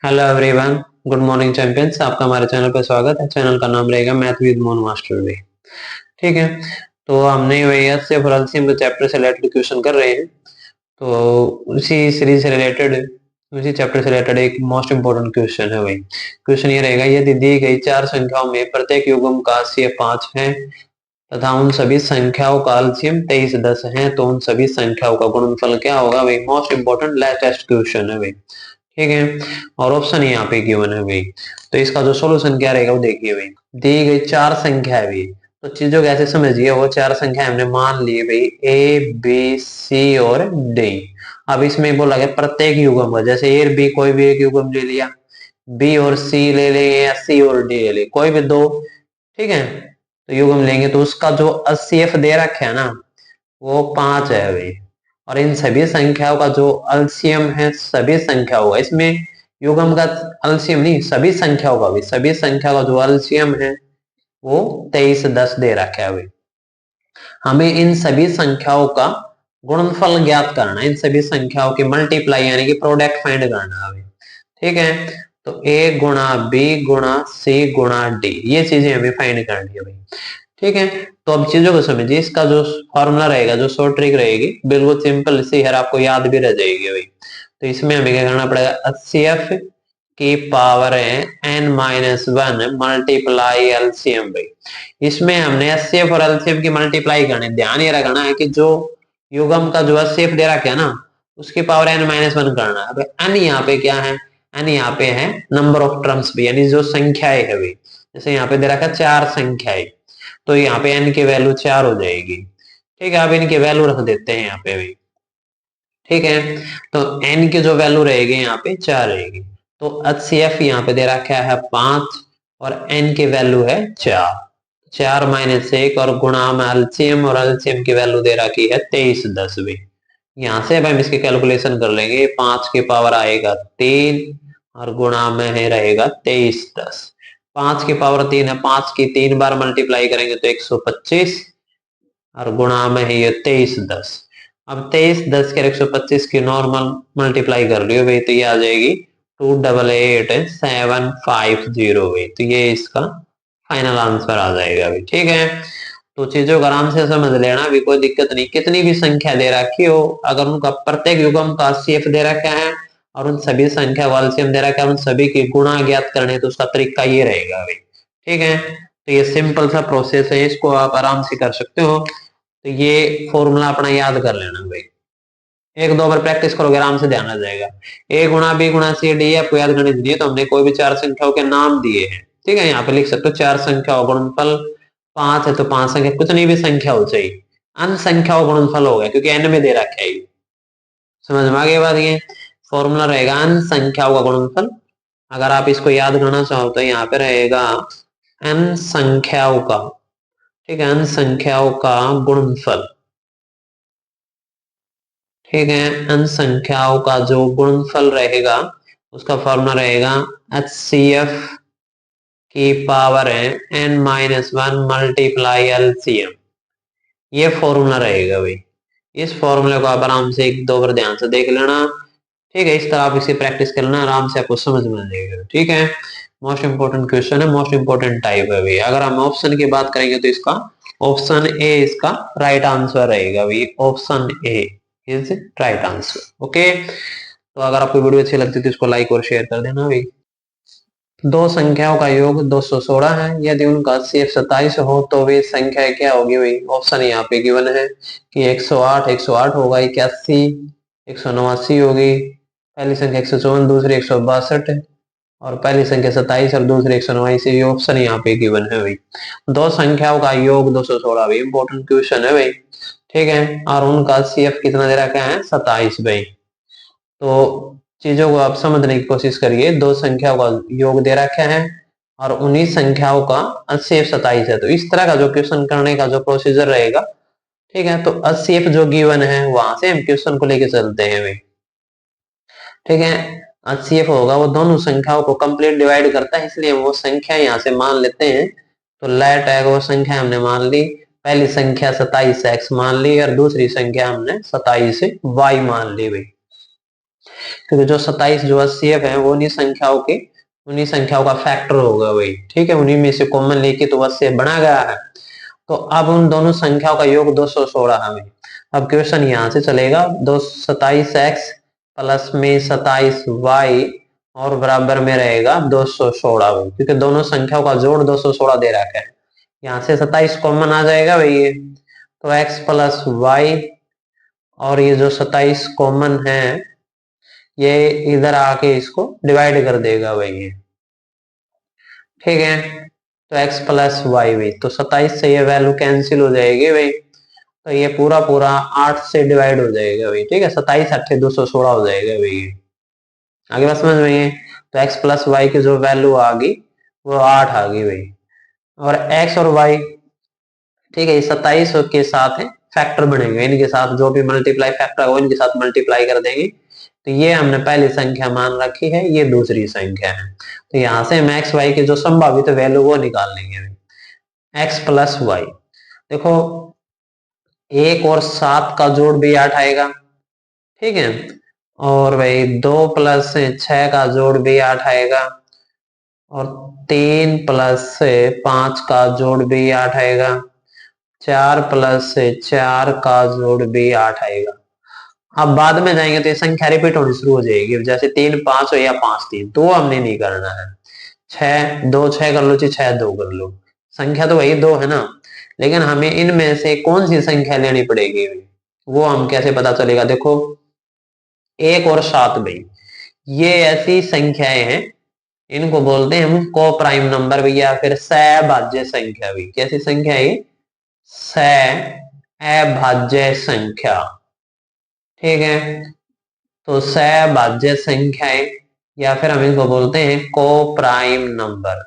Hello everyone, good morning champions. आपका हमारे channel पर स्वागत है। चैनल का नाम रहेगा मैथ विद मोन मास्टर भी। ठीक है, तो हमने वही से एलसीएम के चैप्टर से रिलेटेड क्वेश्चन कर रहे हैं। तो उसी सीरीज से रिलेटेड, उसी चैप्टर से रिलेटेड एक मोस्ट इंपोर्टेंट क्वेश्चन है। वही क्वेश्चन ये रहेगा, यदि दी गई चार संख्याओं में प्रत्येक युग्म का HCF 5 है तथा उन सभी संख्याओं का एलसीएम 23 10 है, तो उन सभी संख्याओं का गुणनफल क्या होगा। वही मोस्ट इंपोर्टेंट लेटेस्ट क्वेश्चन है भाई। ठीक है, और ऑप्शन यहाँ पे गिवन है भाई। तो इसका जो सॉल्यूशन क्या रहेगा वो देखिए भाई। दी गई चार संख्या है भाई, तो चीजों को ऐसे समझिए, वो चार संख्या हमने मान ली भाई, ए बी सी और डी। अब इसमें बोला गया प्रत्येक युग्म का, जैसे ए और बी कोई भी एक युग्म ले लिया, बी और सी ले लेंगे या सी और डी ले लेंगे, कोई भी दो। ठीक है, तो युग्म लेंगे तो उसका जो HCF दे रखा है ना वो 5 है भाई। और इन सभी संख्याओं का जो एलसीएम है, सभी संख्याओं का, इसमें युग्म का एलसीएम नहीं, सभी संख्याओं का भी, सभी संख्या का जो एलसीएम है वो 23 10 दे रखा है भाई। हमें इन सभी संख्याओं का गुणनफल ज्ञात करना है, इन सभी संख्याओं की मल्टीप्लाई यानी कि प्रोडक्ट फाइंड करना है। ठीक है, तो ए गुणा बी गुणा सी गुणा डी, ये चीजें हमें फाइंड करनी है भाई। ठीक है, तो अब चीजों को समझिए। इसका जो फॉर्मूला रहेगा, जो शॉर्ट ट्रिक रहेगी, बिल्कुल सिंपल सी है, आपको याद भी रह जाएगी भाई। तो इसमें हमें क्या करना पड़ेगा, HCF की पावर है n-1 मल्टीप्लाई एलसीएम भाई। इसमें हमने HCF और एलसीएम की मल्टीप्लाई करनी। ध्यान ये रखना है कि जो युग्म का जो HCF दे रखा है ना उसकी पावर n-1 करना है। n यहाँ पे क्या है, n यहाँ पे है नंबर ऑफ टर्म्स भी, यानी जो संख्याएं है भाई। जैसे यहाँ पे दे रखा है चार संख्याएं, तो यहाँ पे n की वैल्यू 4 हो जाएगी। ठीक है, अब इनकी वैल्यू रख देते हैं यहाँ पे भी। ठीक है, तो n की जो वैल्यू रहेगी यहाँ पे 4 रहेगी। तो HCF यहाँ पे दे रखा है 5 और n की वैल्यू है 4। 4 माइनस 1 और गुणा में एलसीएम, और एलसीएम की वैल्यू दे रखी है 23 10 भी। यहाँ से अब हम इसकी कैलकुलेशन कर लेंगे। 5 की पावर आएगा 3 और गुणा में है रहेगा 23 10। 5 की पावर 3 है, 5 की 3 बार मल्टीप्लाई करेंगे तो 125 और गुणा में है ये 23 10। अब 23 10 के 125 की नॉर्मल मल्टीप्लाई कर लियो भाई, तो ये आ जाएगी 288750 भाई। तो ये इसका फाइनल आंसर आ जाएगा भाई। ठीक है, तो चीजों को आराम से समझ लेना भी, कोई दिक्कत नहीं। कितनी भी संख्या दे रखी हो, अगर उनका प्रत्येक युग्म का HCF दे रखा है और उन सभी संख्या का एलसीएम दे रखा है, उन सभी की गुणा ज्ञात करने, तो उसका तरीका ये रहेगा भाई। ठीक है, तो ये सिंपल सा प्रोसेस है, इसको आप आराम से कर सकते हो। तो ये फॉर्मूला अपना याद कर लेना भाई। एक दो बार प्रैक्टिस करोगे आराम से ध्यान आ जाएगा। ए गुणा बी गुणा सी डी आपको याद करने दीजिए। तो हमने कोई भी चार संख्याओं के नाम दिए हैं। ठीक है, यहाँ पे लिख सकते हो चार संख्याओं गुणनफल 5 है, तो 5 संख्या कुछ भी संख्या हो चाहिए, अन संख्याओं गुणनफल हो गया क्योंकि n में दे रखा है। समझ में आ गई बात। ये फॉर्मूला रहेगा अन संख्याओं का गुणनफल। अगर आप इसको याद करना चाहो तो यहाँ पे रहेगा n संख्याओं का, ठीक है, n संख्याओं का गुणनफल। ठीक है, n संख्याओं का जो गुणनफल रहेगा उसका फॉर्मूला रहेगा HCF की पावर है n-1 मल्टीप्लाई एलसीएम। ये फॉर्मूला रहेगा भाई। इस फॉर्मूले को आप आराम से एक दो बार ध्यान से देख लेना। ठीक है, इस तरह आप इसे प्रैक्टिस कर लेना, आराम से आपको समझ में आ जाएगा। ठीक है, मोस्ट इंपोर्टेंट क्वेश्चन है, मोस्ट इंपोर्टेंट टाइप है भाई। अगर हम ऑप्शन की बात करेंगे तो इसका ऑप्शन ए इसका राइट आंसर रहेगा भाई। Option A is right answer. Okay, तो अगर आपको वीडियो अच्छी लगती है तो इसको लाइक और शेयर कर देना भाई। दो संख्याओं का योग 216 है, यदि उनका HCF 27 हो तो वे संख्या क्या होगी भाई। ऑप्शन यहाँ पे गिवन है कि 108 होगा, 81 189 होगी, पहली संख्या 154, दूसरी 162 और पहली संख्या 27 और दूसरी 189। ये ऑप्शन यहाँ पे गिवन है भाई। दो संख्याओं का योग 216 भाई, इंपॉर्टेंट क्वेश्चन है भाई। ठीक है, और उनका HCF कितना दे रखा है 27 भाई। तो चीजों को आप समझने की कोशिश करिए। दो संख्याओं का योग दे रखा है और उन्हीं संख्याओं का HCF 27 है। तो इस तरह का जो क्वेश्चन करने का जो प्रोसीजर रहेगा, ठीक है, तो HCF जो गिवन है वहां से हम क्वेश्चन को लेके चलते हैं भाई। ठीक है, HCF होगा वो दोनों संख्याओं को कंप्लीट डिवाइड करता है, इसलिए वो संख्या यहाँ से मान लेते हैं। तो लेट है वो संख्या हमने मान ली, पहली संख्या 27 x मान ली और दूसरी संख्या हमने 27 y मान ली भाई। क्योंकि जो 27 जो HCF है वो उन्हीं संख्याओं का फैक्टर होगा वही, ठीक है, उन्हीं में से कॉमन लेके तो HCF बना गया है। तो अब उन दोनों संख्याओं का योग 216 है। अब क्वेश्चन यहाँ से चलेगा, 27x प्लस में 27y और बराबर में रहेगा 216, क्योंकि दोनों संख्याओं का जोड़ 216 दे रखा है। यहाँ से 27 कॉमन आ जाएगा भाई, ये तो x प्लस वाई और ये जो 27 कॉमन है ये इधर आके इसको डिवाइड कर देगा भाई ये, ठीक है। तो x प्लस वाई भाई, तो 27 से ये वैल्यू कैंसिल हो जाएगी भाई, तो ये पूरा पूरा 8 से डिवाइड हो जाएगा भाई, ठीक है, 27 8 216 हो जाएगा भाई ये। आगे बात समझ में? तो x प्लस वाई की जो वैल्यू आ गई वो 8 आ गई भाई, और x और y, ठीक है, 27 के साथ है फैक्टर बनेंगे, इनके साथ जो भी मल्टीप्लाई फैक्टर होगा इनके साथ मल्टीप्लाई कर देंगे। तो ये हमने पहली संख्या मान रखी है, ये दूसरी संख्या है। तो यहाँ से हम एक्स वाई की जो संभावित वैल्यू वो निकाल लेंगे। एक्स प्लस वाई, देखो 1 और 7 का जोड़ भी 8 आएगा, ठीक है, और भाई 2 प्लस 6 का जोड़ भी 8 आएगा, और 3 प्लस 5 का जोड़ भी 8 आएगा, 4 प्लस 4 का जोड़ भी 8 आएगा। अब बाद में जाएंगे तो ये संख्या रिपीट होनी शुरू हो जाएगी, जैसे 3 5 हो या 5 3, तो हमने नहीं करना है। 6 2 6 कर लो, 6 2 कर लो, संख्या तो वही 2 है ना, लेकिन हमें इनमें से कौन सी संख्या लेनी पड़ेगी वो हम कैसे पता चलेगा? देखो 1 और 7 भाई, ये ऐसी संख्याएं हैं, इनको बोलते हैं हम को प्राइम नंबर भी, या फिर सहभाज्य संख्या भी। कैसी संख्या है ये? सहभाज्य संख्या, ठीक है। तो सहभाज्य संख्याएं, या फिर हम इनको बोलते हैं को प्राइम नंबर।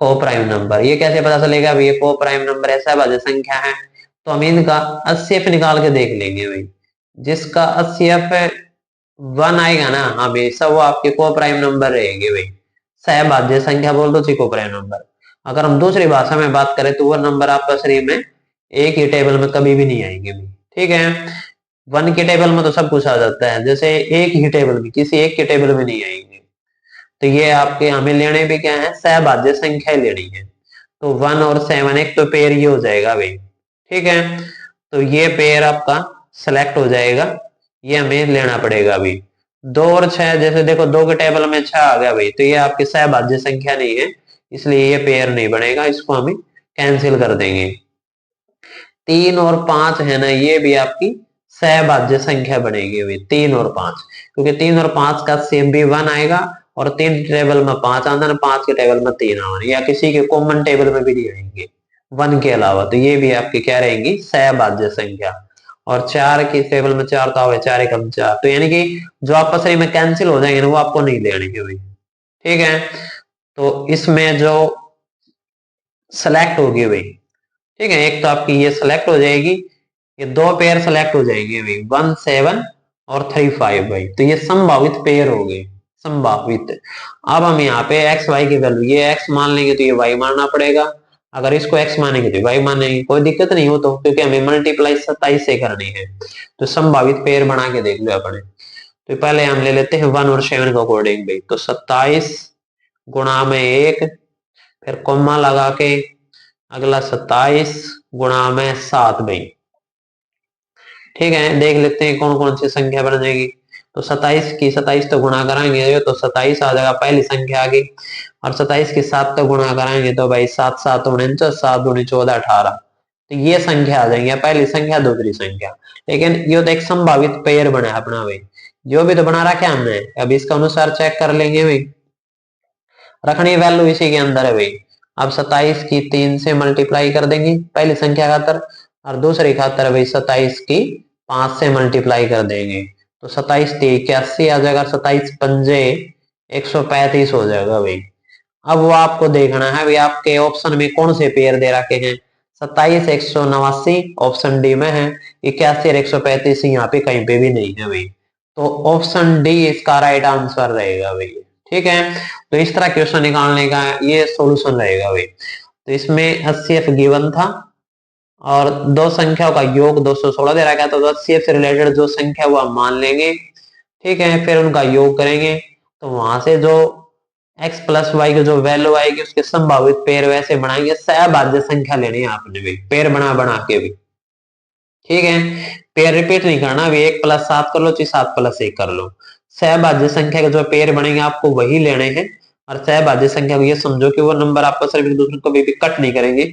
को प्राइम नंबर ये कैसे पता चलेगा भाई? ये को प्राइम नंबर है, सहभाज्य संख्या है, तो हम इनका HCF निकाल के देख लेंगे भाई। जिसका HCF 1 आएगा ना, हमेशा वो आपके को प्राइम नंबर रहेंगे भाई। सहभाज्य संख्या बोल दो को प्राइम नंबर। अगर हम दूसरी भाषा में बात करें तो वो नंबर आपका शरीर में एक ही टेबल में कभी भी नहीं आएंगे भाई, ठीक है। 1 के टेबल में तो सब कुछ आ जाता है, जैसे एक ही टेबल में, किसी एक के टेबल में नहीं आएंगे। तो ये आपके हमें लेने भी क्या है? सहभाज्य संख्या लेनी है। तो 1 और 7 एक तो पेयर ये हो जाएगा भाई, ठीक है। तो ये पेयर आपका सेलेक्ट हो जाएगा, ये हमें लेना पड़ेगा अभी। 2 और 6, जैसे देखो 2 के टेबल में 6 आ गया भाई, तो ये आपकी सहभाज्य संख्या नहीं है, इसलिए ये पेयर नहीं बनेगा, इसको हमें कैंसिल कर देंगे। 3 और 5 है ना, ये भी आपकी सहभाज्य संख्या बनेगी भाई, 3 और 5, क्योंकि 3 और 5 का सेम भी 1 आएगा, और 3 टेबल में 5 आना है, 5 के टेबल में 3 आना, या किसी के कॉमन टेबल में भी नहीं आएंगे 1 के अलावा, तो ये भी आपकी क्या रहेंगी? सहभाज्य संख्या। और 4 की टेबल में 4 तो आवे, 4 एकम 4, तो यानी कि जो आपस में कैंसिल हो जाएंगे ना वो आपको नहीं लेने के भाई, ठीक है। तो इसमें जो सेलेक्ट होगी भाई, ठीक है, एक तो आपकी ये सेलेक्ट हो जाएगी, ये 2 पेयर सेलेक्ट हो जाएंगे भाई, 1 7 और 3 5 भाई, तो ये संभावित पेयर हो गए, संभावित। अब हम यहाँ पे एक्स वाई की वैल्यू, ये एक्स मान लेंगे तो ये वाई मानना पड़ेगा, अगर इसको एक्स मानेंगे तो वाई मानेंगे, कोई दिक्कत नहीं हो, तो क्योंकि हमें मल्टीप्लाई 27 से करनी है, तो संभावित पेयर बना के देख लो अपने। तो पहले हम ले लेते हैं 1 और 7 के अकॉर्डिंग भाई, तो 27 गुणा में 1, फिर कोमा लगा के अगला 27 गुणा में 7 भाई, ठीक है। देख लेते हैं कौन कौन सी संख्या बन जाएगी। तो 27 की 27 तो गुणा कराएंगे तो 27 आ जाएगा, पहली संख्या आ गई, और 27 की 7 तो गुणा कराएंगे तो भाई 7 7 49, 7 दूनी 14 18, तो ये संख्या आ जाएंगे, पहली संख्या दूसरी संख्या। लेकिन ये तो एक संभावित पेयर बना है अपना भाई, जो भी तो बना रखा है हमने, अब इसका अनुसार चेक कर लेंगे भाई, रखनी वैल्यू इसी के अंदर है भाई। अब 27 की 3 से मल्टीप्लाई कर देंगे पहली संख्या खातर, और दूसरी खातर भाई 27 की 5 से मल्टीप्लाई कर देंगे, तो 27 81 आ जाएगा, 27 पंजे 135 हो जाएगा भाई। अब वो आपको देखना है भाई, आपके ऑप्शन में कौन से पेयर दे रखे हैं? 27 189 ऑप्शन डी में है, 81 और 135 यहाँ पे कहीं पे भी नहीं है भाई, तो ऑप्शन डी इसका राइट आंसर रहेगा भाई, ठीक है। तो इस तरह क्वेश्चन निकालने का ये सॉल्यूशन रहेगा भाई। तो इसमें HCF गिवन था, और दो संख्याओं का योग 216 दे रखा है, तो HCF से रिलेटेड जो संख्या वो हम मान लेंगे, ठीक है, फिर उनका योग करेंगे तो वहां से जो x प्लस वाई की जो वैल्यू आएगी उसके संभावित पेड़ वैसे बनाएंगे। सहभाज्य संख्या लेनी है आपने भी, पेड़ बना बना के भी। ठीक है, पेड़ रिपीट नहीं करना, अभी 1+7 कर लो चाहे 7+1 कर लो। सहभाज्य संख्या के जो पेड़ बनेंगे आपको वही लेने हैं। और सहभाज्य संख्या को ये समझो कि वो नंबर आपको सिर्फ एक दूसरे को भी कट नहीं करेंगे,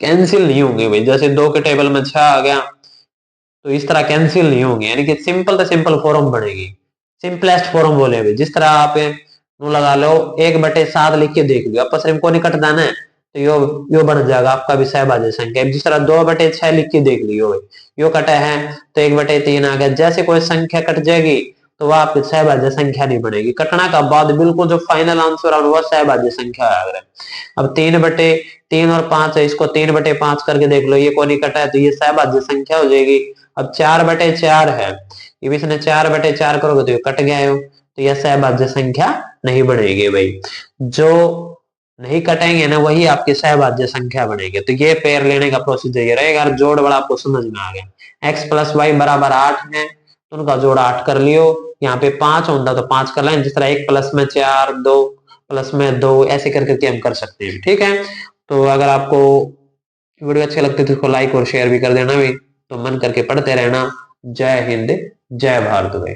कैंसिल नहीं होंगे भाई। जैसे 2 के टेबल में 6 आ गया तो इस तरह कैंसिल नहीं होंगे, यानी कि सिंपल तो सिंपल फॉर्म बनेगी। सिंपलेस्ट फॉर्म बोले भाई, जिस तरह आप नु लगा लो 1/7 लिख के देख लियो, आपस में को नहीं कटना है तो यो बन जाएगा आपका भी सहभाज्य संख्या। जिस तरह 2/6 लिख के देख लियो भाई, यो कटा है तो 1/3 आ गया। जैसे कोई संख्या कट जाएगी तो वह आपकी सहभाज्य संख्या नहीं बनेगी। कटना का बाद बिल्कुल जो फाइनल आंसर है वह सहभाज्य संख्या आ। अब 3/3 और 5 है, इसको 3/5 करके देख लो, ये को नहीं कटा है तो ये सहभाज्य संख्या हो जाएगी। अब 4/4 है, ये भी इसने 4/4 करोगे तो ये कट गया हो, तो यह सहभाज्य संख्या नहीं बनेगी भाई। जो नहीं कटेंगे ना वही आपकी सहभाज्य संख्या बनेगी। तो ये पेयर लेने का प्रोसीजर ये रहेगा। जोड़ बड़ा आपको समझ में आ गया। x प्लस वाई बराबर 8 है तो उनका जोड़ 8 कर लियो। यहाँ पे 5 होता तो 5 कर लें, जिस तरह 1 प्लस में 4, 2 प्लस में 2, ऐसे कर करके हम कर सकते हैं। ठीक है, तो अगर आपको वीडियो अच्छे लगते तो इसको लाइक और शेयर भी कर देना भी। तो मन करके पढ़ते रहना। जय हिंद, जय भारत भाई।